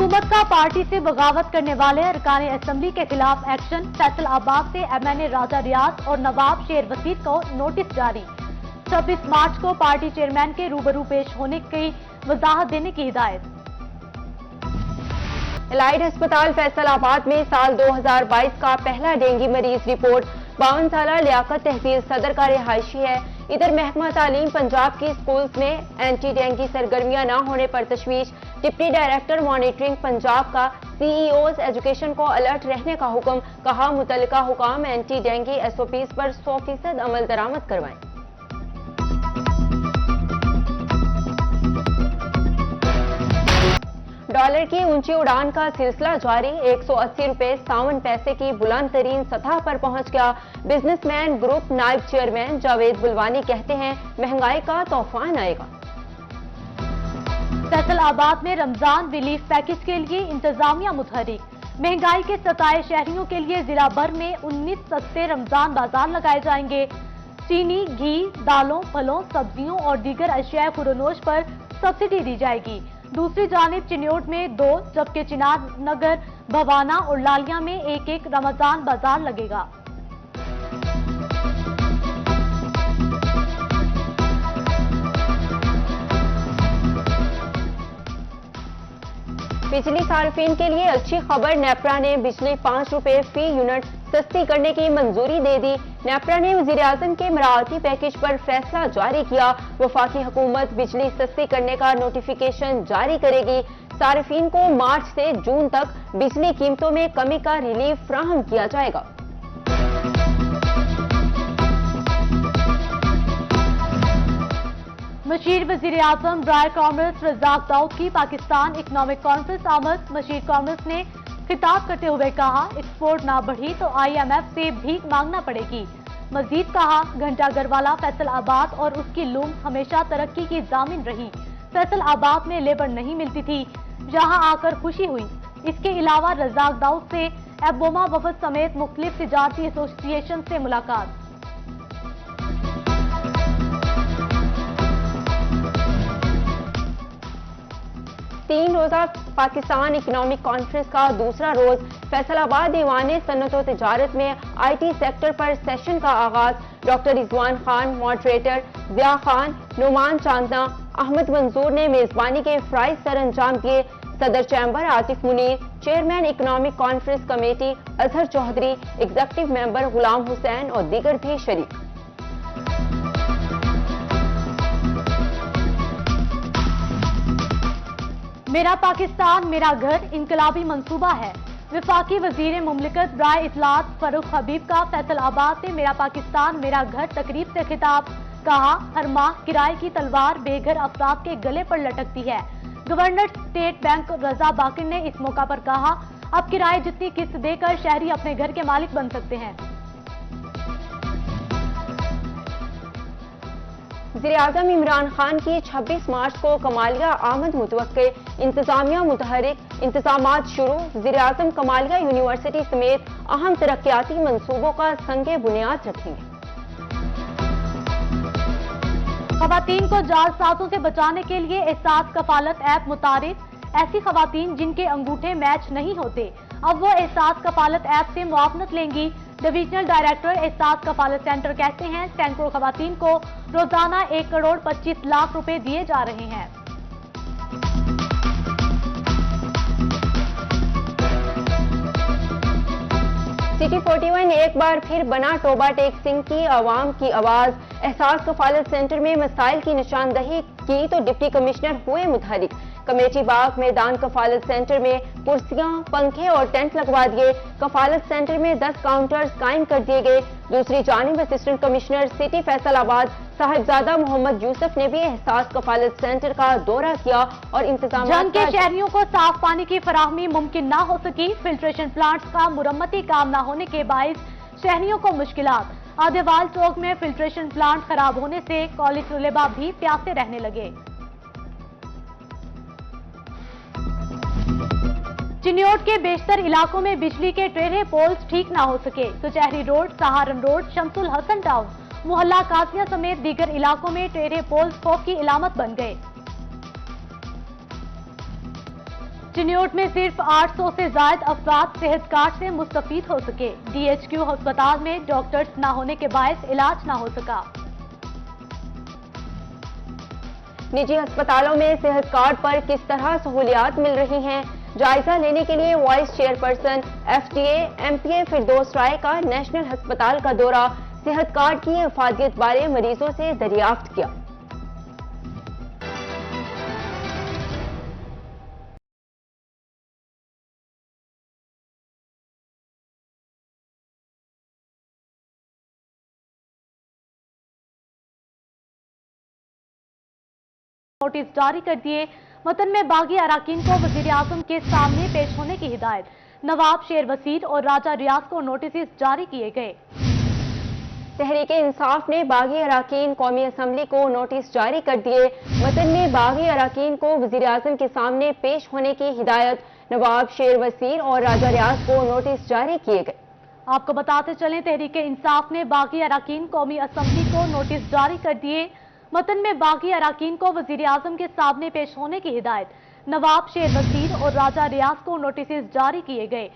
हुकूमत का पार्टी से बगावत करने वाले अरकान असम्बली के खिलाफ एक्शन। फैसलाबाद से MNA राजा रियाज और नवाब शेर वसीद को नोटिस जारी। 26 मार्च को पार्टी चेयरमैन के रूबरू पेश होने की वजाहत देने की हिदायत। एलाइड अस्पताल फैसलाबाद में साल 2022 का पहला डेंगू मरीज रिपोर्ट। 52 साल लियाकत तहसील सदर का रिहायशी है। इधर महकमा तालीम पंजाब की स्कूल्स में एंटी डेंगू सरगर्मियां न होने पर तशवीश। डिप्टी डायरेक्टर मॉनिटरिंग पंजाब का CEOs एजुकेशन को अलर्ट रहने का हुक्म। कहा मुतल्लिका हुकाम एंटी डेंगू SOPs पर 100% अमल दरामद करवाएं। डॉलर की ऊंची उड़ान का सिलसिला जारी। 180 रुपए 57 पैसे की बुलंद तरीन सतह पर पहुंच गया। बिजनेसमैन ग्रुप नायब चेयरमैन जावेद बुलवानी कहते हैं महंगाई का तूफान आएगा। फैसलाबाद में रमजान रिलीफ पैकेज के लिए इंतजामिया मुतहरिक। महंगाई के सताए शहरियों के लिए जिला भर में 19 सस्ते रमजान बाजार लगाए जाएंगे। चीनी, घी, दालों, फलों, सब्जियों और दीगर अशिया खुरनोश पर सब्सिडी दी जाएगी। दूसरी जानिब चिन्योट में 2 जबकि चिनार नगर, भवाना और लालिया में एक रमजान बाजार लगेगा। बिजली सार्फिन के लिए अच्छी खबर। नेपरा ने बिजली 5 रुपए फी यूनिट सस्ती करने की मंजूरी दे दी। नेपरा ने वज़ीर-ए-आज़म के मराठी पैकेज पर फैसला जारी किया। वफाकी हुकूमत बिजली सस्ती करने का नोटिफिकेशन जारी करेगी। सार्फिन को मार्च से जून तक बिजली कीमतों में कमी का रिलीफ फ्राहम किया जाएगा। मशीर वज़ीर-ए-आज़म ड्राई कॉमर्स रज़ाक दाऊद की पाकिस्तान इकनॉमिक कॉन्फ्रेंस आमद। मशीर कॉमर्स ने खिताब करते हुए कहा एक्सपोर्ट ना बढ़ी तो IMF से भीख मांगना पड़ेगी। मजीद कहा घंटाघर वाला फैसलाबाद और उसकी लूम हमेशा तरक्की की जामिन रही। फैसलाबाद में लेबर नहीं मिलती थी, जहां आकर खुशी हुई। इसके अलावा रज़ाक दाऊद से एबोमा वफद समेत मुख्तलिफ तिजारती एसोसिएशन से मुलाकात। तीन रोजा पाकिस्तान इकनॉमिक कॉन्फ्रेंस का दूसरा रोज फैसलाबाद दीवान सन्नत व तिजारत में IT सेक्टर पर सेशन का आगाज। डॉक्टर रिजवान खान मॉडरेटर, जिया खान, नुमान चांदना, अहमद मंजूर ने मेजबानी के फ्राइज सर अंजाम किए। सदर chamber Atif Munir, chairman economic conference committee Azhar Chaudhry, executive member Ghulam Hussain और दीगर भी शरीक। मेरा पाकिस्तान मेरा घर इनकलाबी मंसूबा है। वफाकी वजीर मुमलिकत बराए इत्तलात फरूख हबीब का फैसलाबाद से मेरा पाकिस्तान मेरा घर तकरीब से खिताब। कहा हर माह किराए की तलवार बेघर अफराद के गले पर लटकती है। गवर्नर स्टेट बैंक रजा बाकिर ने इस मौका पर कहा अब किराए जितनी किस्त देकर शहरी अपने घर के मालिक बन सकते हैं। वज़ीर-ए-आज़म इमरान खान की 26 मार्च को कमालिया आमद मुतवक्के। इंतजामिया मुतहरिक, इंतजामात शुरू। वज़ीर-ए-आज़म कमालिया यूनिवर्सिटी समेत अहम तरक्याती मंसूबों का संगे बुनियाद रखेंगे। खवातीन को जालसाजों से बचाने के लिए एहसास कफालत ऐप मुतारिफ। ऐसी खवातीन जिनके अंगूठे मैच नहीं होते अब वो एहसास कफालत ऐप से मुआवनत लेंगी। डिविजनल डायरेक्टर एहसास कफालत सेंटर कहते हैं सैकड़ों खवातीन को रोजाना 1 करोड़ 25 लाख रुपए दिए जा रहे हैं। सिटी 41 एक बार फिर बना टोबा टेक सिंह की आवाम की आवाज। एहसास कफालत सेंटर में मसाइल की निशानदही की तो डिप्टी कमिश्नर हुए मुतहरिक। कमेटी बाग मैदान कफालत सेंटर में कुर्सियां, पंखे और टेंट लगवा दिए। कफालत सेंटर में 10 काउंटर्स कायम कर दिए गए। दूसरी जानिब assistant commissioner city Faisalabad Sahibzada Muhammad Yusuf ने भी एहसास कफालत सेंटर का दौरा किया और इंतजाम के शहरियों को साफ पानी की फराहमी मुमकिन न हो सकी। फिल्ट्रेशन प्लांट्स का मुरम्मती काम न होने के बाइस शहरियों को मुश्किलात। आदेवाल चौक में फिल्ट्रेशन प्लांट खराब होने से कॉलेज तलबा भी प्यासे रहने लगे। चिन्योट के बेशतर इलाकों में बिजली के टेढ़े पोल्स ठीक ना हो सके। Kachehri road, Saharan road, Shamsul Hasan town, Mohalla Kasia समेत दीगर इलाकों में टेढ़े पोल्स खौफ की इलामत बन गए। चिन्योट में सिर्फ 800 से ज्यादा अफराद सेहत कार्ड से मुस्तफीद हो सके। DHQ अस्पताल में डॉक्टर्स न होने के बायस इलाज न हो सका। निजी अस्पतालों में सेहत कार्ड पर किस तरह सहूलियात मिल रही हैं, जायजा लेने के लिए वाइस चेयरपर्सन FDA MPA फिरदौस राय का नेशनल अस्पताल का दौरा, सेहत कार्ड की अफादियत बारे मरीजों से दरियाफ्त किया। नोटिस जारी कर दिए। वतन में बागी अराकीन को वजीर आजम के सामने पेश होने की हिदायत। नवाब शेर वसीर और राजा रियाज को नोटिस जारी किए गए। तहरीक इंसाफ ने बागी अराकीन कौमी असम्बली को नोटिस जारी कर दिए। वतन में बागी अराकीन को वजीर आजम के सामने पेश होने की हिदायत। नवाब शेर वसीर और राजा रियाज को नोटिस जारी किए गए। आपको बताते चलें, तहरीक इंसाफ ने बागी अराकीन कौमी असम्बली को नोटिस जारी कर दिए। वतन में बागी अराकीन को वजीर आजम के सामने पेश होने की हिदायत। नवाब शेर वसीर और राजा रियाज को नोटिस जारी किए गए।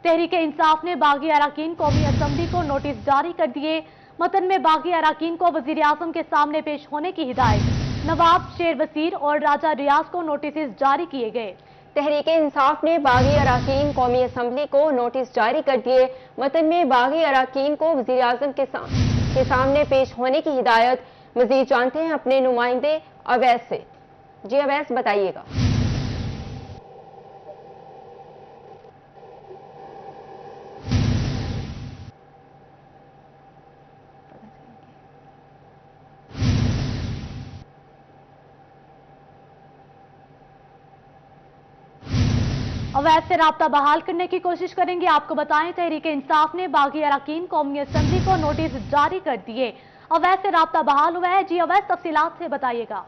तहरीक इंसाफ ने बागी अराकीन कौमी असम्बली को नोटिस जारी कर दिए। वतन में बागी अराकीन को वजीर आजम के सामने पेश होने की हिदायत। नवाब शेर वसीर और राजा रियाज को नोटिस जारी किए गए। तहरीक इंसाफ ने बागी अराकीन कौमी असम्बली को नोटिस जारी कर दिए। वतन में बागी अराकीन को वजीर आजम के सामने पेश होने की हिदायत। मजीद जानते हैं अपने नुमाइंदे अवैस से। जी अवैस, बताइएगा। अवैध से राब्ता बहाल करने की कोशिश करेंगे। आपको बताएं, तहरीक इंसाफ ने बागी अराकीन कौमी असम्बली को नोटिस जारी कर दिए। अवैध से राब्ता बहाल हुआ है। जी अवैध, तफसीलात से बताइएगा।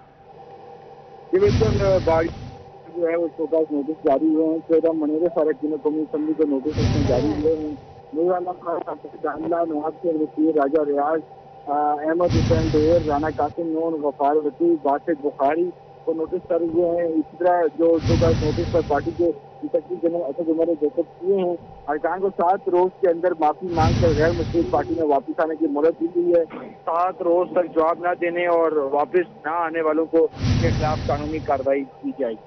जो है उसके पास नोटिस जारी हुए हैं। 14 मनोरे अराकीन कौमी असम्बली को नोटिस जारी हुए हैं। नवाब शेर वसीर, राजा रियाज, अहमद हुसैन ढेर, राना कासिम नून, गफार वसी, बासित बुखारी को नोटिस जारी हुए हैं। इसी तरह जो नोटिस पर पार्टी के सेक्रेटरी जनरल असद उमर ने दस्तखत किए हैं। अरकान को 7 रोज के अंदर माफी मांग कर गैर मुस्लिम पार्टी में वापस आने की मोहलत दी गई है। 7 रोज तक जवाब न देने और वापस न आने वालों को के खिलाफ कानूनी कार्रवाई की जाएगी।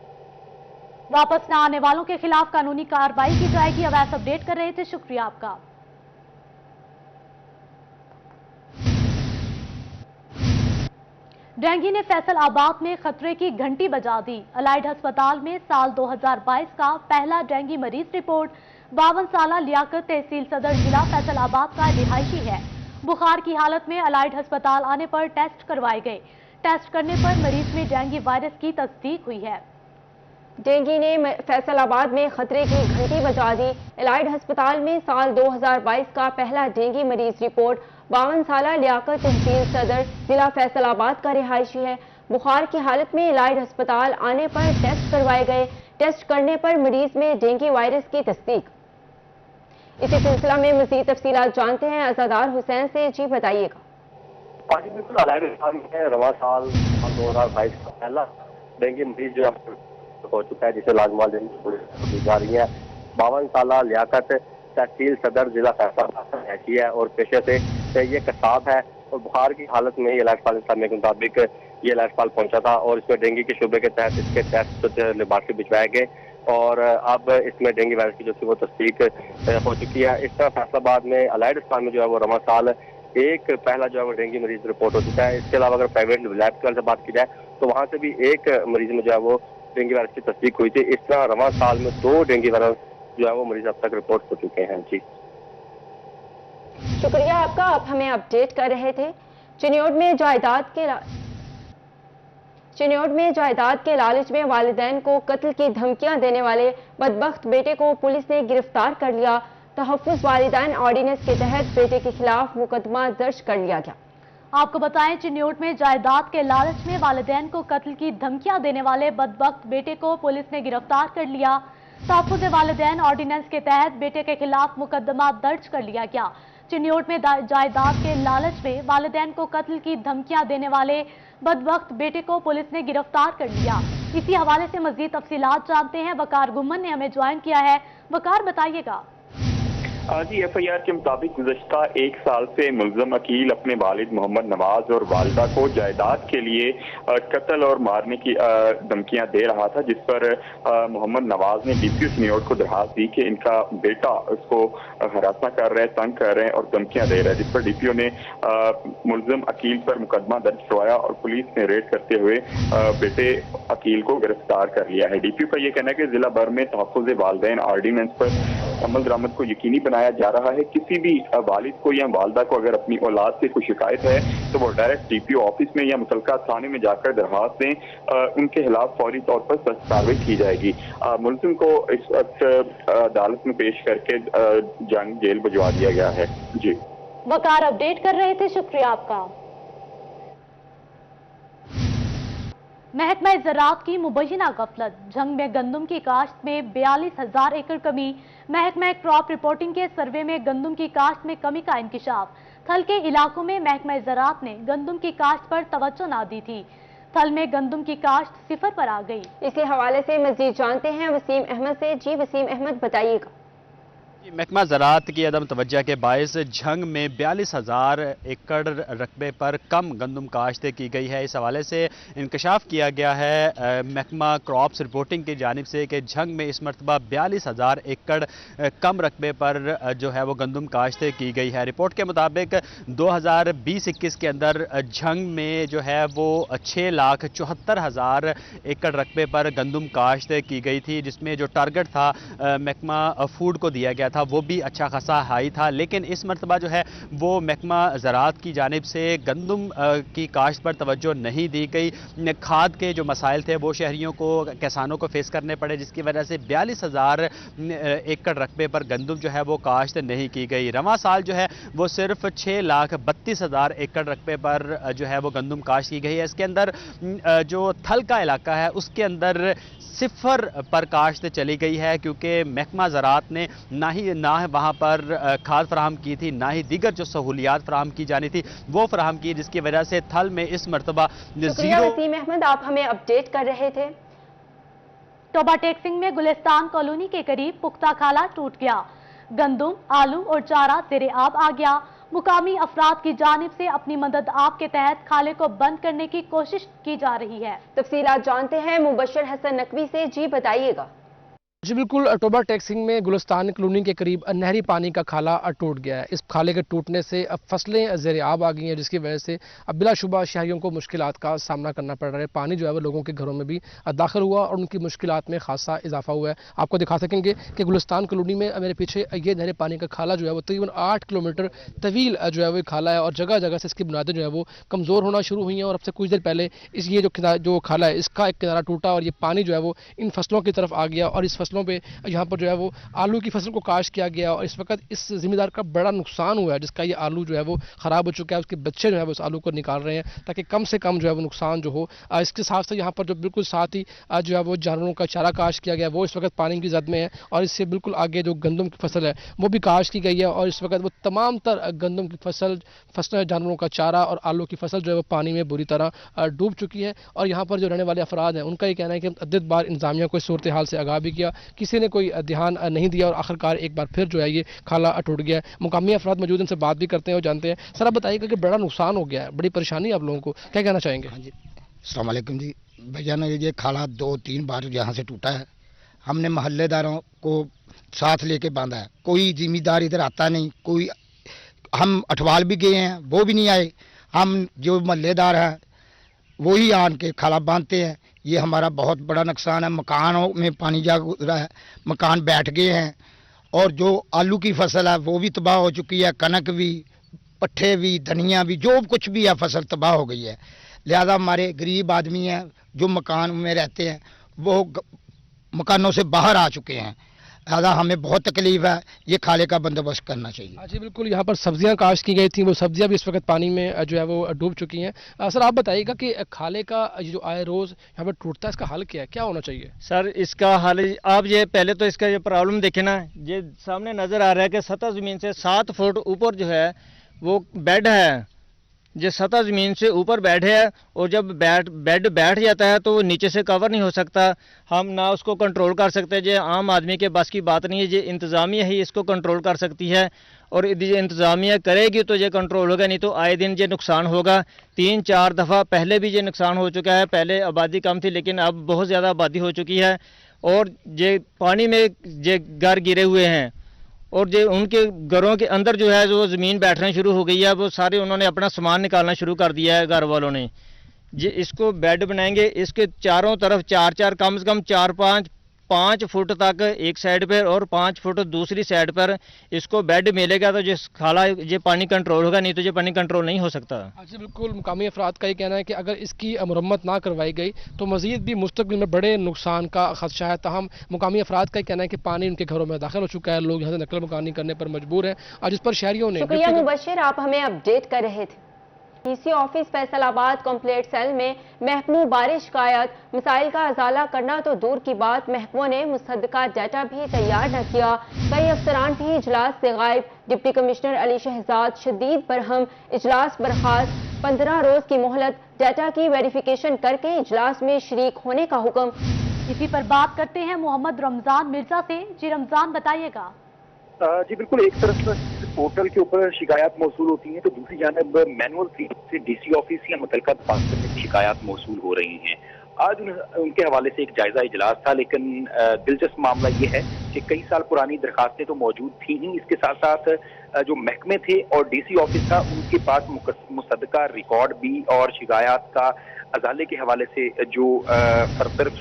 वापस न आने वालों के खिलाफ कानूनी कार्रवाई की जाएगी। अवैध अपडेट कर रहे थे, शुक्रिया आपका। डेंगू ने फैसलाबाद में खतरे की घंटी बजा दी। अलाइड अस्पताल में साल 2022 का पहला डेंगू मरीज रिपोर्ट। 52 साला लियाकत तहसील सदर जिला फैसलाबाद का रिहायशी है। बुखार की हालत में अलाइड अस्पताल आने पर टेस्ट करवाए गए। टेस्ट करने पर मरीज में डेंगू वायरस की तस्दीक हुई है। डेंगू ने फैसलाबाद में खतरे की घंटी बजा दी। अलाइड अस्पताल में साल 2022 का पहला डेंगू मरीज रिपोर्ट। 52 साला लियाकत तहसील सदर जिला फैसलाबाद का रिहायशी है। बुखार की हालत में अलाइड अस्पताल आने पर टेस्ट करवाए गए। टेस्ट करने पर मरीज में डेंगू वायरस की तस्दीक। इसी सिलसिला में मजीद तफसीलात जानते हैं अज़ादार हुसैन से। जी बताइएगा। बिल्कुल, अलाइड अस्पताल में रवा साल 2022 का पहला डेंगू मरीज जो हो चुका है, जिसे लाजमाल दी जा रही है। 52 साला लियाकत तहसील सदर जिला फैसलाबाद का रहती है और पेशे से ये कसाब है और बुखार की हालत में ही इलाज के मुताबिक ये इलाज पहुंचा था और इसमें डेंगू के शुबे के तहत इसके टेस्ट लेबॉर्ट्री भिजवाए गए और अब इसमें डेंगू वायरस की जो थी वो तस्दीक हो चुकी है। इस तरह फैसलाबाद में अलाइड अस्पताल में जो है वो रवा साल एक पहला जो है वो डेंगू मरीज रिपोर्ट हो चुका है। इसके अलावा अगर प्राइवेट लैब की बात की जाए तो वहाँ से भी एक मरीज में जो है वो डेंगू वायरस की तस्दीक हुई थी। इस तरह रवा साल में 2 डेंगू वायरस जो है वो मरीज अब तक रिपोर्ट हो चुके हैं। जी शुक्रिया आपका, आप हमें अपडेट कर रहे थे। चिन्योट में जायदाद के लालच में वालिदैन को कत्ल की धमकियां देने वाले बदबख्त बेटे को पुलिस ने गिरफ्तार कर लिया। तहफ्फुज़ वालिदैन ऑर्डिनेंस के तहत बेटे के खिलाफ मुकदमा दर्ज कर लिया गया। आपको बताएं, चिन्योट में जायदाद के लालच में वालिदैन को कत्ल की धमकियां देने वाले बदबख्त बेटे को पुलिस ने गिरफ्तार कर लिया। तहफ्फुज़ वालिदैन ऑर्डिनेंस के तहत बेटे के खिलाफ मुकदमा दर्ज कर लिया गया। चिन्योट में जायदाद के लालच में वालिदैन को कत्ल की धमकियां देने वाले बदबख्त बेटे को पुलिस ने गिरफ्तार कर लिया। इसी हवाले से मजीद तफसीलात जानते हैं। वकार गुम्मन ने हमें ज्वाइन किया है। वकार, बताइएगा। जी, FIR के मुताबिक गुज़श्ता 1 साल से मुल्ज़म अकील अपने वालिद मोहम्मद नवाज और वालिदा को जायदाद के लिए कत्ल और मारने की धमकियां दे रहा था, जिस पर मोहम्मद नवाज ने DPO सिनियोर को दरखास्त दी कि इनका बेटा उसको हरासा कर रहे हैं, तंग कर रहे हैं और धमकियां दे रहा है, जिस पर DPO ने मुल्ज़म अकील पर मुकदमा दर्ज करवाया और पुलिस ने रेड करते हुए बेटे अकील को गिरफ्तार कर लिया है। DPO का यह कहना है कि जिला भर में तहफ़्फ़ुज़ वालिदैन ऑर्डिनेंस पर अमल दरामद को यकीनी बनाया जा रहा है। किसी भी वालिद को या वालदा को अगर अपनी औलाद से कोई शिकायत है तो वो डायरेक्ट DPO ऑफिस में या मुतलका थाने में जाकर दरखास्त दें, उनके खिलाफ फौरी तौर पर सख्त कार्रवाई की जाएगी। मुल्ज़िम को इस वक्त अदालत में पेश करके जंग जेल भिजवा दिया गया है। जी, वकार अपडेट कर रहे थे, शुक्रिया आपका। महकमा ज़राअत की मुबैना गफलत, झंग में गंदम की काश्त में 42,000 एकड़ कमी। महकमा क्रॉप रिपोर्टिंग के सर्वे में गंदम की काश्त में कमी का इंकिशाफ। थल के इलाकों में महकमा ज़राअत ने गंदम की काश्त पर तवज्जो न दी थी। थल में गंदम की काश्त सिफर पर आ गई। इसी हवाले से मजीद जानते हैं वसीम अहमद से। जी वसीम अहमद, बताइएगा। महकमा ज़राअत की अदम तवज्जो के बायस झंग में 42,000 एकड़ रकबे पर कम गंदम काश्त की गई है। इस हवाले से इंकशाफ किया गया है महकमा क्रॉप्स रिपोर्टिंग की जानिब से कि झंग में इस मरतबा 42,000 एकड़ कम रकबे पर जो है वो गंदम काश्त की गई है। रिपोर्ट के मुताबिक 2020-21 के अंदर झंग में जो है वो 6,74,000 एकड़ रकबे पर गंदम काश्त की गई थी, जिसमें जो टारगेट था महकमा फूड को दिया गया था वो भी अच्छा खासा हाई था। लेकिन इस मरतबा जो है वो महकमा ज़राअत की जानिब से गंदम की काश्त पर तवज्जो नहीं दी गई। खाद के जो मसाइल थे वो शहरियों को, किसानों को फेस करने पड़े, जिसकी वजह से 42,000 एकड़ रकबे पर गंदम जो है वो काश्त नहीं की गई। रवां साल जो है वो सिर्फ 6,32,000 एकड़ रकबे पर जो है वो गंदम काश्त की गई है। इसके अंदर जो थल का इलाका है उसके अंदर सिफर पर काश्त चली गई है, क्योंकि महकमा ज़राअत ने ना वहाँ पर खाद फराहम की थी, ना ही दीगर जो सहूलियात फराहम की जानी थी वो फराहम की, जिसकी वजह से थल में इस मरतबा शुक्रिया वसीम अहमद, आप हमें अपडेट कर रहे थे। टोबा टेक्सिंग में गुलिस्तान कॉलोनी के करीब पुख्ता खाला टूट गया। गंदम, आलू और चारा ज़ेरे आब आ गया। मुकामी अफराद की जानिब से अपनी मदद आप के तहत खाले को बंद करने की कोशिश की जा रही है। तफसीलात जानते हैं मुबशर हसन नकवी से। जी, बताइएगा। जी बिल्कुल, टोबा टेक्सिंग में गुलिस्तान कॉलोनी के करीब नहरी पानी का खाला टूट गया है। इस खाले के टूटने से अब फसलें ज़ेरे आब आ गई हैं, जिसकी वजह से अब बिलाशुबा शहरियों को मुश्किलात का सामना करना पड़ रहा है। पानी जो है वो लोगों के घरों में भी दाखिल हुआ और उनकी मुश्किलात में खासा इजाफा हुआ है। आपको दिखा सकेंगे कि गुलिस्तान कॉलोनी में मेरे पीछे ये नहरी पानी का खाला जो है वो तकरीबन 8 किलोमीटर तवील जो है वो खाला है और जगह जगह से इसकी बुनियादें जो है वो कमज़ोर होना शुरू हुई हैं। और अब से कुछ देर पहले ये जो खाला है इसका एक किनारा टूटा और ये पानी जो है वो इन फसलों की तरफ आ गया और इस फसलों पर यहाँ पर जो है वो आलू की फसल को काश्त किया गया और इस वक्त इस जिम्मेदार का बड़ा नुकसान हुआ है, जिसका ये आलू जो है वो ख़राब हो चुका है। उसके बच्चे जो है वो उस आलू को निकाल रहे हैं ताकि कम से कम जो है वो नुकसान जो हो। इसके साथ साथ यहाँ पर जो बिल्कुल साथ ही जो है वो जानवरों का चारा काश्त किया गया, वो इस वक्त पानी की जद में है और इससे बिल्कुल आगे जो गंदम की फसल है वो भी काश्त की गई है और इस वक्त वो तमाम तर गंदम की फसल, जानवरों का चारा और आलू की फसल जो है वो पानी में बुरी तरह डूब चुकी है। और यहाँ पर जो रहने वाले अफराद हैं उनका ये कहना है कि अद्यत बार इंतजामिया को इस सूरत हाल से आगाह भी किया, किसी ने कोई ध्यान नहीं दिया और आखिरकार एक बार फिर जो है ये खाला टूट गया है। मुकामी अफराद मौजूद, उनसे बात भी करते हैं और जानते हैं। सर, आप बताइएगा कि बड़ा नुकसान हो गया है, बड़ी परेशानी है आप लोगों को, क्या कहना चाहेंगे? हाँ जी, अस्सलाम वालेकुम जी। भैया ने ये खाला 2-3 बार यहाँ से टूटा है। हमने मोहल्लेदारों को साथ लेके बांधा है, कोई जिम्मेदार इधर आता नहीं, कोई हम अठवाल भी गए हैं वो भी नहीं आए। हम जो मोहल्लेदार हैं वही आन के खाला बांधते हैं। ये हमारा बहुत बड़ा नुकसान है। मकानों में पानी जा गुजरा है, मकान बैठ गए हैं और जो आलू की फसल है वो भी तबाह हो चुकी है, कनक भी, पट्ठे भी, धनिया भी, जो कुछ भी है फसल तबाह हो गई है। लिहाजा हमारे गरीब आदमी हैं जो मकान में रहते हैं वो मकानों से बाहर आ चुके हैं। लिहाजा हमें बहुत तकलीफ है, ये खाले का बंदोबस्त करना चाहिए। जी बिल्कुल, यहाँ पर सब्जियां काश्त की गई थी, वो सब्जियां भी इस वक्त पानी में जो है वो डूब चुकी हैं। सर, आप बताइएगा कि खाले का जो आए रोज़ यहाँ पर टूटता है, इसका हल क्या है, क्या होना चाहिए? सर, इसका हल आप ये पहले तो इसका ये प्रॉब्लम देखें ना, ये सामने नज़र आ रहा है कि सतह ज़मीन से 7 फुट ऊपर जो है वो बेड है, जो सतह ज़मीन से ऊपर बैठे है, और जब बेड बैठ जाता है तो वो नीचे से कवर नहीं हो सकता। हम ना उसको कंट्रोल कर सकते, जो आम आदमी के बस की बात नहीं है, ये इंतज़ामिया ही इसको कंट्रोल कर सकती है, और ये इंतज़ामिया करेगी तो ये कंट्रोल होगा, नहीं तो आए दिन ये नुकसान होगा। 3-4 दफ़ा पहले भी ये नुकसान हो चुका है। पहले आबादी कम थी, लेकिन अब बहुत ज़्यादा आबादी हो चुकी है, और ये पानी में ये घर गिरे हुए हैं, और जो उनके घरों के अंदर जो है जो ज़मीन बैठना शुरू हो गई है, वो सारे उन्होंने अपना सामान निकालना शुरू कर दिया है घर वालों ने। ये इसको बेड बनाएंगे, इसके चारों तरफ 4-4 कम से कम 4-5 फुट तक एक साइड पर और 5 फुट दूसरी साइड पर इसको बेड मिलेगा, तो जिस खाला ये पानी कंट्रोल होगा, नहीं तो ये पानी कंट्रोल नहीं हो सकता। जी बिल्कुल, मुकामी अफराद का ये कहना है कि अगर इसकी मरम्मत ना करवाई गई तो मजीद भी मुस्तकबिल में बड़े नुकसान का खदशा है। ताहम मुकामी अफराद का ये कहना है कि पानी उनके घरों में दाखिल हो चुका है, लोग यहाँ से नकल मकानी करने पर मजबूर हैं, और जिस पर शहरियों ने। शुक्रिया मुबशिर, आप हमें अपडेट कर रहे थे। DC office Faisalabad complex cell में महकमों बारिश शिकायत, मसाइल का अजाला करना तो दूर की बात, महकमों ने मुसद्दका डाटा भी तैयार न किया। कई अफसरान भी इजलास से गायब। डिप्टी कमिश्नर अली शहजाद शदीद बरहम, इजलास बर्खास्त, 15 रोज की मोहलत, डाटा की वेरिफिकेशन करके इजलास में शरीक होने का हुक्म। इसी पर बात करते हैं मोहम्मद रमजान मिर्जा से। जी रमजान, बताइएगा। जी बिल्कुल, एक तरफ पोर्टल के ऊपर शिकायत मौसूल होती हैं तो दूसरी जानब मैनुअल तरीके से डीसी ऑफिस या मुतलका डिपार्टमेंट में शिकायत मौसूल हो रही हैं। आज उनके हवाले से एक जायजा इजलास था, लेकिन दिलचस्प मामला ये है कि कई साल पुरानी दरखास्तें तो मौजूद थी ही, इसके साथ साथ जो महकमे थे और डीसी ऑफिस था उनके पास मुसद्दका रिकॉर्ड भी और शिकायत का अजाले के हवाले से जो फर्दर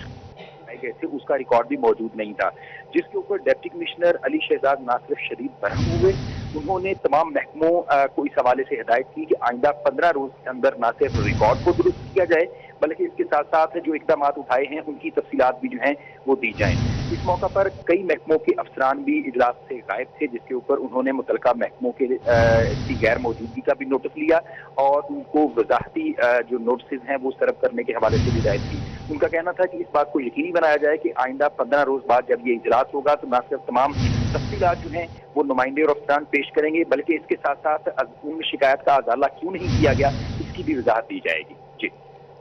गए थे उसका रिकॉर्ड भी मौजूद नहीं था, जिसके ऊपर डिप्टी कमिश्नर अली शहजाद ना सिर्फ शदीद बरहम हुए, उन्होंने तमाम महकमों को इस हवाले से हिदायत की कि आइंदा 15 रोज के अंदर ना सिर्फ रिकॉर्ड को दुरुस्त किया जाए बल्कि इसके साथ साथ जो इकदाम उठाए हैं उनकी तफसीलात भी जो हैं वो दी जाएं। इस मौका पर कई महकमों के अफसरान भी इजलास से गायब थे, जिसके ऊपर उन्होंने मुतलका महकमों के की गैर मौजूदगी का भी नोटिस लिया और उनको वजाहती जो नोटिस हैं वो सर्व करने के हवाले से हिदायत की। उनका कहना था कि इस बात को यकीनी बनाया जाए कि आइंदा 15 रोज बाद जब ये इजलास होगा तो न सिर्फ तमाम तफसीलात जो हैं वो नुमाइंदे और अफसरान पेश करेंगे बल्कि इसके साथ साथ उन शिकायत का अजाला क्यों नहीं किया गया इसकी भी वजाहत दी जाएगी। जी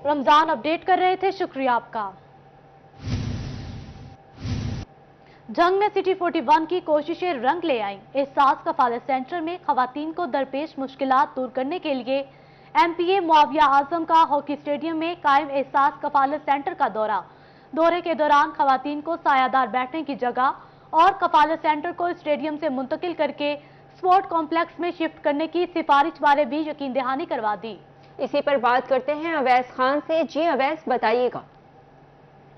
रमजान अपडेट कर रहे थे, शुक्रिया आपका। जंग में सिटी 41 की कोशिशें रंग ले आईं। एहसास कफालत सेंटर में खवातीन को दरपेश मुश्किलात दूर करने के लिए एमपीए मुआविया आजम का हॉकी स्टेडियम में कायम एहसास कफालत सेंटर का दौरे के दौरान खवातीन को सायादार बैठने की जगह और कफालत सेंटर को स्टेडियम से मुंतकिल करके स्पोर्ट कॉम्प्लेक्स में शिफ्ट करने की सिफारिश बारे भी यकीन दहानी करवा दी। इसी पर बात करते हैं अवैस खान से। जी अवैस, बताइएगा।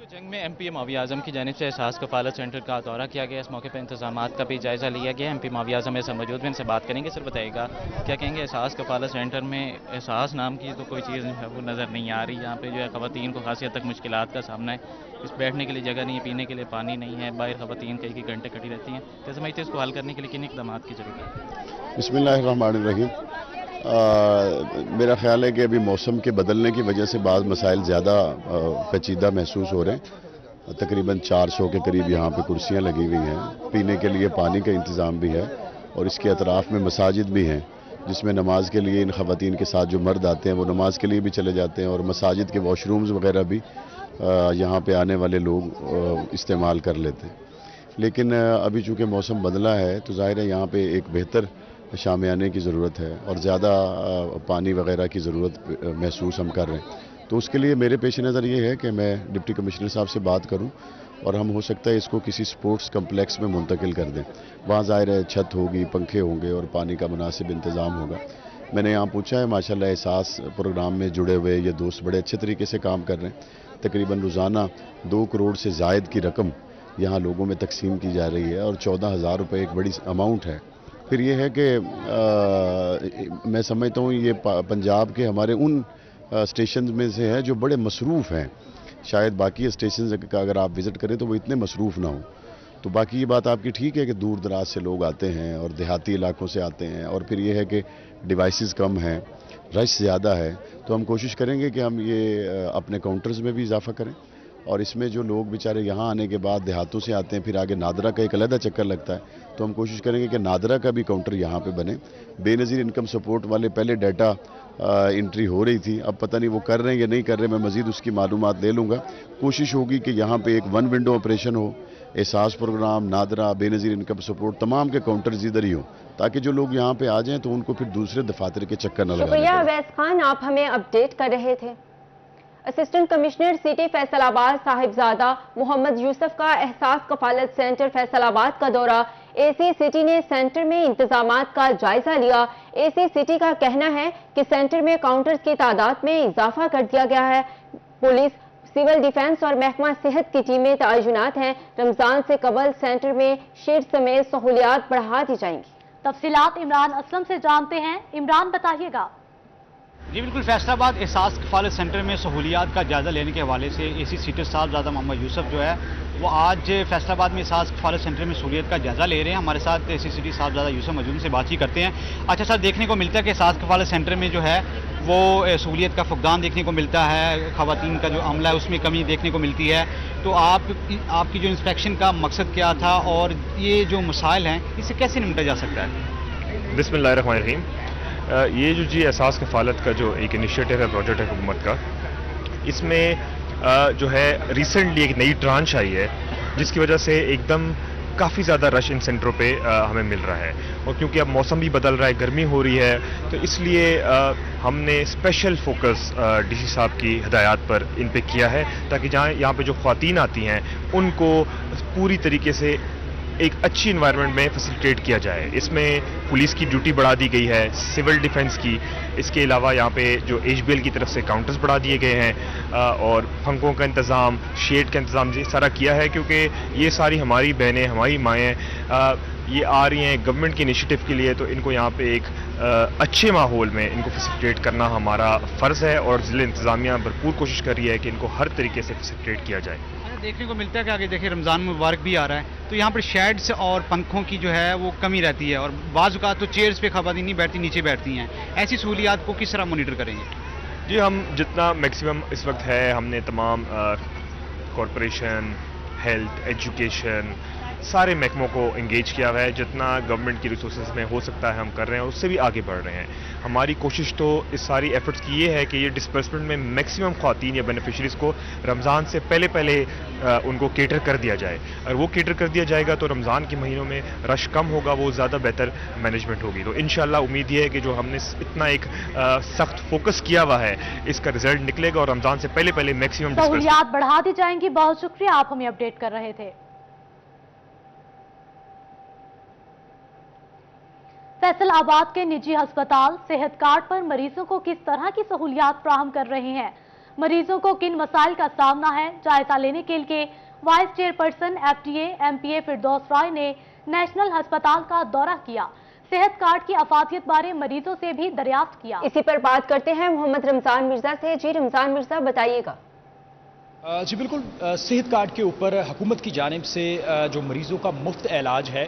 जंग में एमपी मुआविया आजम की जानिब से एहसास कफालत सेंटर का दौरा किया गया। इस मौके पर इंतजामात का भी जायजा लिया गया। एमपी मुआविया आजम ऐसा मौजूद में इनसे बात करेंगे। सर बताइएगा, क्या कहेंगे, एहसास कफालत सेंटर में एहसास नाम की तो कोई चीज़ है वो नज़र नहीं आ रही। यहाँ पे जो है खवातीन को खासी हद तक मुश्किलात का सामना है। इस बैठने के लिए जगह नहीं है, पीने के लिए पानी नहीं है, बाहर खवातीन कई घंटे खड़ी रहती हैं। तो समझते इसको हल करने के लिए किन इक़दाम की ज़रूरत है? बिस्मिल्लाहिर्रहमानिर्रहीम। मेरा ख्याल है कि अभी मौसम के बदलने की वजह से बाद मसाइल ज़्यादा पेचीदा महसूस हो रहे हैं। तकरीबन 400 के करीब यहाँ पे कुर्सियाँ लगी हुई हैं, पीने के लिए पानी का इंतज़ाम भी है और इसके अतराफ़ में मसाजिद भी हैं जिसमें नमाज के लिए इन ख़वातीन के साथ जो मर्द आते हैं वो नमाज के लिए भी चले जाते हैं और मसाजिद के वॉशरूम्स वगैरह भी यहाँ पे आने वाले लोग इस्तेमाल कर लेते हैं। लेकिन अभी चूँकि मौसम बदला है तो ज़ाहिर है यहाँ पे एक बेहतर शामियाने की ज़रूरत है और ज़्यादा पानी वगैरह की ज़रूरत महसूस हम कर रहे हैं। तो उसके लिए मेरे पेश नज़र ये है कि मैं डिप्टी कमिश्नर साहब से बात करूं और हम हो सकता है इसको किसी स्पोर्ट्स कम्प्लेक्स में मुंतकिल कर दें। वहाँ ज़ाहिर है छत होगी, पंखे होंगे और पानी का मुनासिब इंतज़ाम होगा। मैंने यहाँ पूछा है, माशाल्लाह एहसास प्रोग्राम में जुड़े हुए ये दोस्त बड़े अच्छे तरीके से काम कर रहे हैं। तकरीबन रोज़ाना 2 करोड़ से ज़ायद की रकम यहाँ लोगों में तकसीम की जा रही है और 14,000 रुपये एक बड़ी अमाउंट है। फिर ये है कि मैं समझता हूँ ये पंजाब के हमारे उन स्टेशन में से है जो बड़े मसरूफ़ हैं। शायद बाकी स्टेशन का अगर आप विज़िट करें तो वो इतने मसरूफ़ ना हो। तो बाकी ये बात आपकी ठीक है कि दूर दराज से लोग आते हैं और देहाती इलाकों से आते हैं और फिर ये है कि डिवाइसेस कम हैं, रश ज़्यादा है। तो हम कोशिश करेंगे कि हम ये अपने काउंटर्स में भी इजाफ़ा करें और इसमें जो लोग बेचारे यहाँ आने के बाद देहातों से आते हैं, फिर आगे नादरा का एक अलग चक्कर लगता है, तो हम कोशिश करेंगे कि नादरा का भी काउंटर यहाँ पे बने। बेनज़ीर इनकम सपोर्ट वाले पहले डाटा एंट्री हो रही थी, अब पता नहीं वो कर रहे हैं या नहीं कर रहे, मैं मज़ीद उसकी मालूमात ले लूँगा। कोशिश होगी कि यहाँ पे एक 1 विंडो ऑपरेशन हो, Ehsaas program, NADRA, Benazir income support, तमाम के काउंटर्स इधर ही हो, ताकि जो लोग यहाँ पे आ जाएँ तो उनको फिर दूसरे दफातर के चक्कर न लगाने पड़े। शुक्रिया अवैस खान, आप हमें अपडेट कर रहे थे। Assistant commissioner city Faisalabad Sahibzada Muhammad Yusuf का एहसास कफालत सेंटर फैसलाबाद का दौरा। एसी सिटी ने सेंटर में इंतजामात का जायजा लिया। एसी सिटी का कहना है कि सेंटर में काउंटर्स की तादाद में इजाफा कर दिया गया है। पुलिस, सिविल डिफेंस और महकमा सेहत की टीमें तैनात हैं। रमजान से कबल सेंटर में शीट समेत सहूलियात बढ़ा दी जाएंगी। तफसीलात इमरान असलम से जानते हैं। इमरान, बताइएगा। जी बिल्कुल, फैसलाबाद एहसास कफालत सेंटर में सहूलियात का जायजा लेने के हवाले से एसी सिटी साहिबजादा मोहम्मद यूसुफ जो है वो आज फैसलाबाद में एहसास कफालत सेंटर में सहूलियत का जायजा ले रहे हैं। हमारे साथ एसी सिटी साहिबजादा यूसुफ मौजूद से बातचीत करते हैं। अच्छा सर, देखने को मिलता है कि एहसास कफालत सेंटर में जो है वो सहूलियत का फुकदान देखने को मिलता है, खवातीन का जो अमला है उसमें कमी देखने को मिलती है, तो आपकी जो इंस्पेक्शन का मकसद क्या था और ये जो मसाइल हैं इससे कैसे निपटा जा सकता है? बिस्मिल्लाहिर्रहमानिर्रहीम। ये जो जी एहसास कफालत का जो एक इनिशिएटिव है, प्रोजेक्ट है हुकूमत का, इसमें जो है रिसेंटली एक नई ट्रांच आई है जिसकी वजह से एकदम काफ़ी ज़्यादा रश इन सेंटरों पे हमें मिल रहा है। और क्योंकि अब मौसम भी बदल रहा है, गर्मी हो रही है, तो इसलिए हमने स्पेशल फोकस डीसी साहब की हिदायत पर इन पे किया है ताकि जहाँ यहाँ पे जो ख्वातीन आती हैं उनको पूरी तरीके से एक अच्छी इन्वायरमेंट में फैसिलिटेट किया जाए। इसमें पुलिस की ड्यूटी बढ़ा दी गई है, सिविल डिफेंस की, इसके अलावा यहाँ पे जो HBL की तरफ से काउंटर्स बढ़ा दिए गए हैं और पंखों का इंतज़ाम, शेड का इंतज़ाम ये सारा किया है क्योंकि ये सारी हमारी बहनें, हमारी माएँ ये आ रही हैं गवर्नमेंट के इनिशिएटिव के लिए, तो इनको यहाँ पे एक अच्छे माहौल में इनको फैसिलिटेट करना हमारा फ़र्ज़ है और ज़िला इंतज़ामिया भरपूर कोशिश कर रही है कि इनको हर तरीके से फैसिलिटेट किया जाए। देखने को मिलता है कि आगे देखिए रमज़ान मुबारक भी आ रहा है, तो यहाँ पर शेड्स और पंखों की जो है वो कमी रहती है और बाज़ औक़ात तो चेयर्स पे ख़वातीन नहीं बैठती, नीचे बैठती हैं। ऐसी सहूलियात को किस तरह मॉनिटर करेंगे? जी हम जितना मैक्सिमम इस वक्त है हमने तमाम कॉरपोरेशन, हेल्थ, एजुकेशन सारे महकमों को इंगेज किया हुआ है। जितना गवर्नमेंट की रिसोर्सेज में हो सकता है हम कर रहे हैं, उससे भी आगे बढ़ रहे हैं। हमारी कोशिश तो इस सारी एफर्ट्स की ये है कि ये डिस्पर्समेंट में मैक्सिमम ख्वातीन या बेनिफिशरीज़ को रमज़ान से पहले उनको केटर कर दिया जाए। अगर वो केटर कर दिया जाएगा तो रमज़ान के महीनों में रश कम होगा, वो ज़्यादा बेहतर मैनेजमेंट होगी। तो इंशाल्लाह उम्मीद ये है कि जो हमने इतना एक सख्त फोकस किया हुआ है इसका रिजल्ट निकलेगा और रमज़ान से पहले मैक्सिमम सहूलियात बढ़ा दी जाएंगी। बहुत शुक्रिया, आप हमें अपडेट कर रहे थे। फैसलाबाद के निजी अस्पताल सेहत कार्ड पर मरीजों को किस तरह की सहूलियात फराहम कर रहे हैं, मरीजों को किन मसाइल का सामना है, जायजा लेने के लिए वाइस चेयरपर्सन FDA MPA फिरदौस राय ने नेशनल अस्पताल का दौरा किया। सेहत कार्ड की अफादियत बारे मरीजों से भी दरियाफ्त किया। इसी पर बात करते हैं मोहम्मद रमजान मिर्जा से। जी रमजान मिर्जा, बताइएगा। जी बिल्कुल, सेहत कार्ड के ऊपर हुकूमत की जानिब से जो मरीज़ों का मुफ्त इलाज है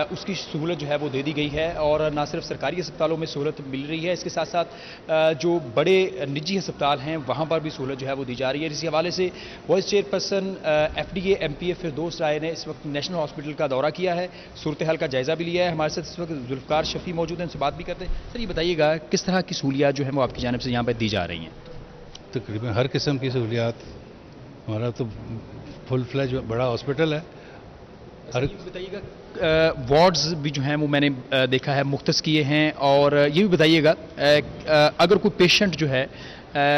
उसकी सहूलत जो है वो दे दी गई है और ना सिर्फ सरकारी अस्पतालों में सहूलत मिल रही है, इसके साथ साथ जो बड़े निजी अस्पताल हैं वहाँ पर भी सहूलत जो है वो दी जा रही है। इसी हवाले से वाइस चेयरपर्सन FDA MPA फिरदौस राय ने इस वक्त नेशनल हॉस्पिटल का दौरा किया है, सूरत हाल का जायज़ा भी लिया है। हमारे साथ इस वक्त जुल्फ़कार शफ़ी मौजूद हैं, उनसे बात भी करते हैं। सर ये बताइएगा किस तरह की सहूलियात जो है वो आपकी जानिब से यहाँ पर दी जा रही हैं? तकरीबन हर किस्म की सहूलियात, हमारा तो फुल फ्लैज बड़ा हॉस्पिटल है। बताइएगा वार्ड्स भी जो हैं वो मैंने देखा है मुख्तस किए हैं, और ये भी बताइएगा अगर कोई पेशेंट जो है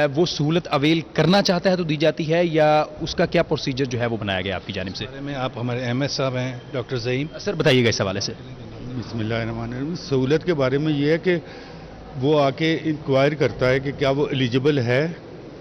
वो सहूलत अवेल करना चाहता है तो दी जाती है या उसका क्या प्रोसीजर जो है वो बनाया गया आपकी जानिब से? में आप हमारे MS साहब हैं डॉक्टर ज़हीम, सर बताइएगा इस हवाले से। बिस्मिल्लाहिर्रहमानिर्रहीम। सहूलत के बारे में ये है कि वो आके इंक्वायर करता है कि क्या वो एलिजिबल है,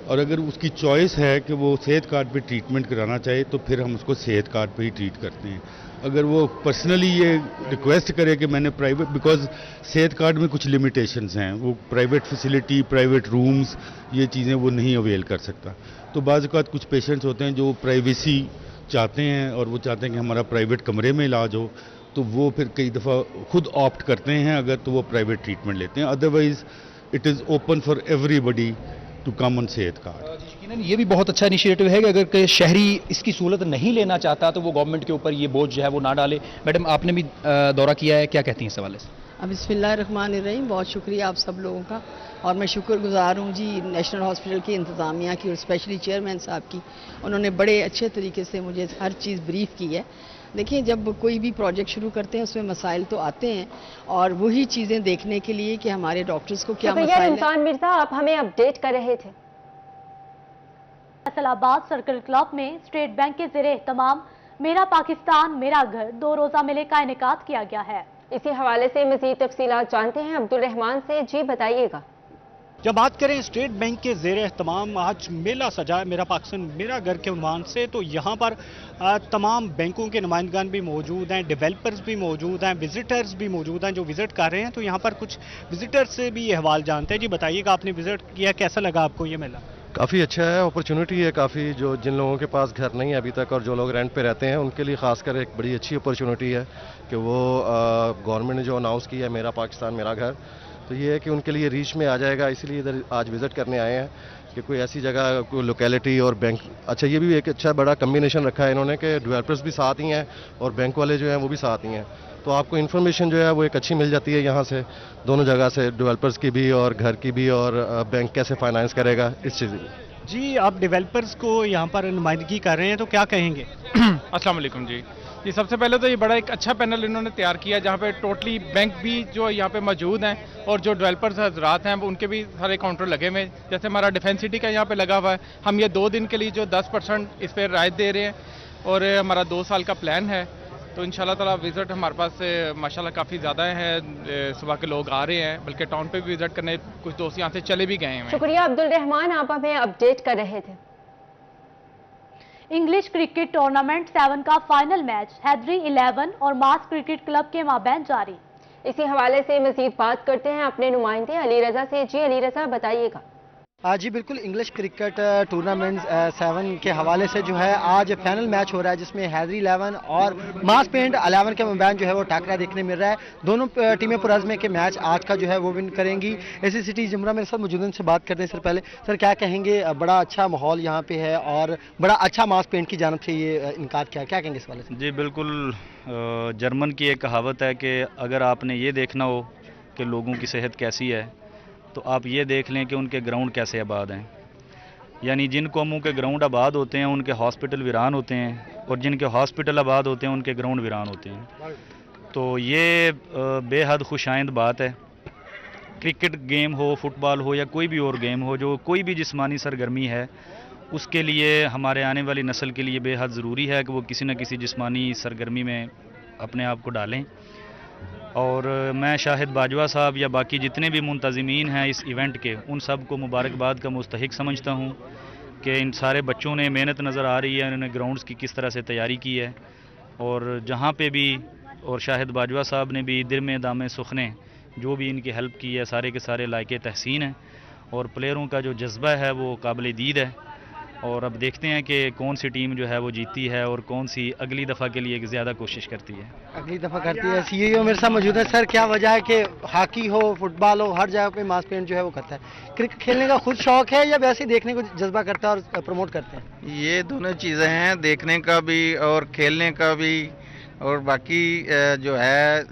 और अगर उसकी चॉइस है कि वो सेहत कार्ड पे ट्रीटमेंट कराना चाहे तो फिर हम उसको सेहत कार्ड पे ही ट्रीट करते हैं। अगर वो पर्सनली ये रिक्वेस्ट करे कि मैंने प्राइवेट, बिकॉज सेहत कार्ड में कुछ लिमिटेशंस हैं, वो प्राइवेट फैसिलिटी, प्राइवेट रूम्स, ये चीज़ें वो नहीं अवेल कर सकता। तो बाज़ औक़ात कुछ पेशेंट्स होते हैं जो प्राइवेसी चाहते हैं और वो चाहते हैं कि हमारा प्राइवेट कमरे में इलाज हो, तो वो फिर कई दफ़ा खुद ऑप्ट करते हैं अगर तो वो प्राइवेट ट्रीटमेंट लेते हैं। Otherwise it is open for everybody to come on Sehat card. यकीनन ये भी बहुत अच्छा इनिशिएटिव है कि अगर कोई शहरी इसकी सहूलत नहीं लेना चाहता तो वो गवर्नमेंट के ऊपर ये बोझ जो है वो ना डाले। मैडम आपने भी दौरा किया है, क्या कहती हैं इस हवाले से? बिस्मिल्लाहिर्रहमानिर्रहीम, बहुत शुक्रिया आप सब लोगों का, और मैं शुक्रगुजार हूँ जी नेशनल हॉस्पिटल की इंतज़ामिया की और स्पेशली चेयरमैन साहब की। उन्होंने बड़े अच्छे तरीके से मुझे हर चीज़ ब्रीफ की है। देखिए, जब कोई भी प्रोजेक्ट शुरू करते हैं उसमें मसाइल तो आते हैं, और वही चीज़ें देखने के लिए कि हमारे डॉक्टर्स को क्या मसाइल है। रमजान मिर्जा, आप हमें अपडेट कर रहे थे। फैसलाबाद सर्कल क्लब में स्टेट बैंक के ज़ेरे एहतमाम मेरा पाकिस्तान मेरा घर 2 रोज़ा मेले का इनेकाद किया गया है। इसी हवाले से मज़ीद तफसीलात जानते हैं अब्दुल रहमान से। जी बताइएगा। जब बात करें स्टेट बैंक के ज़ेरे एहतमाम आज मेला सजा है मेरा पाकिस्तान मेरा घर के उन्वान से, तो यहाँ पर तमाम बैंकों के नुमाइंदगान भी मौजूद हैं, डेवलपर्स भी मौजूद हैं, विजिटर्स भी मौजूद हैं जो विजिट कर रहे हैं। तो यहाँ पर कुछ विजिटर्स से भी ये हवाल जानते हैं। जी बताइएगा, आपने विजिट किया, कैसा लगा आपको ये मेला? काफ़ी अच्छा है, अपॉर्चुनिटी है काफ़ी, जो जिन लोगों के पास घर नहीं है अभी तक और जो लोग रेंट पे रहते हैं उनके लिए खासकर एक बड़ी अच्छी अपॉर्चुनिटी है कि वो गवर्नमेंट ने जो अनाउंस किया है मेरा पाकिस्तान मेरा घर, तो ये है कि उनके लिए रीच में आ जाएगा। इसलिए इधर आज विज़िट करने आए हैं कि कोई ऐसी जगह कोई लोकेलिटी और बैंक। अच्छा, ये भी एक अच्छा बड़ा कम्बिनेशन रखा है इन्होंने कि डेवलपर्स भी साथ ही हैं और बैंक वाले जो हैं वो भी साथ ही हैं, तो आपको इन्फॉर्मेशन जो है वो एक अच्छी मिल जाती है यहाँ से, दोनों जगह से, डेवलपर्स की भी और घर की भी, और बैंक कैसे फाइनेंस करेगा इस चीज़ की। जी, आप डेवलपर्स को यहाँ पर नुमाइंदगी कर रहे हैं, तो क्या कहेंगे? अस्सलाम वालेकुम जी। ये सबसे पहले तो ये बड़ा एक अच्छा पैनल इन्होंने तैयार किया जहाँ पे टोटली बैंक भी जो यहाँ पे मौजूद हैं और जो डेवलपर्स हजरात हैं उनके भी सारे काउंटर लगे हुए हैं। जैसे हमारा डिफेंस सिटी का यहाँ पे लगा हुआ है, हम ये 2 दिन के लिए जो 10% इस पर रायत दे रहे हैं, और हमारा 2 साल का प्लान है। तो इंशाल्लाह ताला विजिट हमारे पास माशाल्लाह काफ़ी ज़्यादा है, सुबह के लोग आ रहे हैं, बल्कि टाउन पे भी विजिट करने कुछ दोस्त यहाँ से चले भी गए हैं। शुक्रिया अब्दुल रहमान, आप हमें अपडेट कर रहे थे। इंग्लिश क्रिकेट टूर्नामेंट 7 का फाइनल मैच हैदरी 11 और मास क्रिकेट क्लब के माबैन जारी। इसी हवाले से मजीद बात करते हैं अपने नुमाइंदे अली रजा से। जी अली रजा बताइएगा। जी बिल्कुल, इंग्लिश क्रिकेट टूर्नामेंट 7 के हवाले से जो है आज फाइनल मैच हो रहा है जिसमें हैदरी 11 और मास पेंट 11 के माबैन जो है वो टाकरा देखने मिल रहा है। दोनों टीमें पुरज़्म के मैच आज का जो है वो विन करेंगी। एसी सिटी जुमरा मेरे साथ मौजूद से बात करते हैं। सर पहले सर क्या कहेंगे, बड़ा अच्छा माहौल यहाँ पे है और बड़ा अच्छा मास पेंट की जानब से ये इनकार क्या कहेंगे इस वाले से? जी बिल्कुल, जर्मन की एक कहावत है कि अगर आपने ये देखना हो कि लोगों की सेहत कैसी है तो आप ये देख लें कि उनके ग्राउंड कैसे आबाद हैं। यानी जिन कौमों के ग्राउंड आबाद होते हैं उनके हॉस्पिटल वीरान होते हैं, और जिनके हॉस्पिटल आबाद होते हैं उनके ग्राउंड वीरान होते हैं। तो ये बेहद खुशाइंद बात है। क्रिकेट गेम हो, फुटबॉल हो या कोई भी और गेम हो, जो कोई भी जिस्मानी सरगर्मी है, उसके लिए हमारे आने वाली नस्ल के लिए बेहद ज़रूरी है कि वो किसी न किसी जिस्मानी सरगर्मी में अपने आप को डालें। और मैं शाहिद बाजवा साहब या बाकी जितने भी मुंतज़मीन हैं इस इवेंट के, उन सब को मुबारकबाद का मुस्तहिक समझता हूँ कि इन सारे बच्चों ने मेहनत नज़र आ रही है, उन्होंने ग्राउंड्स की किस तरह से तैयारी की है, और जहाँ पे भी, और शाहिद बाजवा साहब ने भी दिल में दामे सुखने जो भी इनकी हेल्प की है, सारे के सारे लायके तहसीन हैं, और प्लेयरों का जो जज्बा है वो काबिल दीद है। और अब देखते हैं कि कौन सी टीम जो है वो जीतती है और कौन सी अगली दफ़ा के लिए ज़्यादा कोशिश करती है। अगली दफ़ा करती है। सीईओ मेरे साथ मौजूद है। सर क्या वजह है कि हॉकी हो, फुटबॉल हो, हर जगह पे मास पेंट जो है वो करता है? क्रिकेट खेलने का खुद शौक है या वैसे देखने को जज्बा करता है और प्रमोट करते हैं? ये दोनों चीज़ें हैं, देखने का भी और खेलने का भी। और बाकी जो है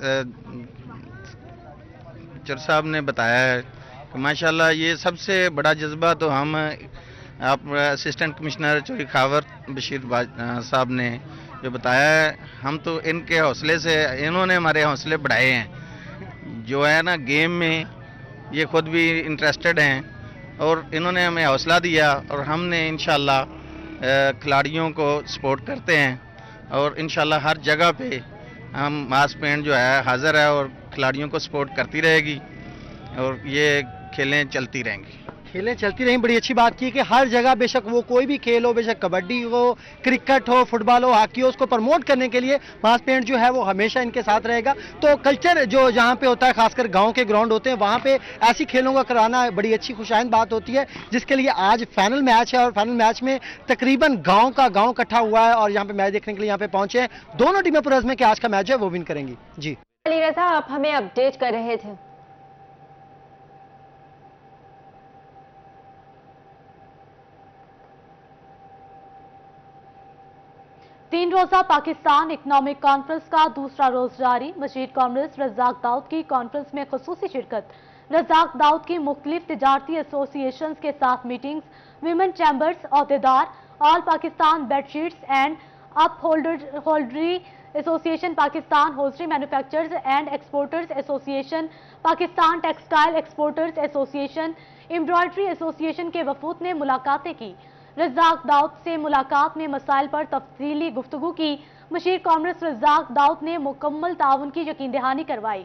चर साहब ने बताया है कि माशाल्लाह ये सबसे बड़ा जज्बा तो हम आप असिस्टेंट कमिश्नर चोरी खावर बशीर साहब ने जो बताया है, हम तो इनके हौसले से, इन्होंने हमारे हौसले बढ़ाए हैं। जो है ना गेम में ये खुद भी इंटरेस्टेड हैं और इन्होंने हमें हौसला दिया, और हमने इंशाल्लाह खिलाड़ियों को सपोर्ट करते हैं, और इंशाल्लाह हर जगह पे हम मास पेंट जो है हाजिर है और खिलाड़ियों को सपोर्ट करती रहेगी, और ये खेलें चलती रहेंगी। खेलें चलती रहें, बड़ी अच्छी बात की कि हर जगह बेशक वो कोई भी खेल हो, बेशक कबड्डी हो, क्रिकेट हो, फुटबॉल हो, हॉकी हो, उसको प्रमोट करने के लिए मास पेंट जो है वो हमेशा इनके साथ रहेगा। तो कल्चर जो जहाँ पे होता है, खासकर गांव के ग्राउंड होते हैं, वहाँ पे ऐसी खेलों का कराना बड़ी अच्छी खुशाइंद बात होती है, जिसके लिए आज फाइनल मैच है। और फाइनल मैच में तकरीबन गाँव का गाँव इकट्ठा हुआ है और यहाँ पे मैच देखने के लिए यहाँ पे पहुंचे हैं। दोनों टीमें पुरज़्म के आज का मैच है वो विन करेंगी। जी अली रजा, आप हमें अपडेट कर रहे थे। तीन रोजा पाकिस्तान इकनॉमिक कॉन्फ्रेंस का दूसरा रोज जारी। मशीर कॉमरेड्स रज़ाक दाऊद की कॉन्फ्रेंस में खुसूसी शिरकत। रज़ाक दाऊद की मुख्तलिफ तिजारती एसोसिएशंस के साथ मीटिंग्स, विमेन चैम्बर्स, अहदेदार, all Pakistan bedsheets and upholstery association, Pakistan upholstery manufacturers and exporters association, Pakistan textile exporters association, embroidery association के वफूद ने मुलाकातें की। रज़ाक दाऊद से मुलाकात में मसाइल पर तफसीली गुफ्तगू की। मशीर कॉमरेड्स रज़ाक दाऊद ने मुकम्मल ताउन की यकीन दहानी करवाई।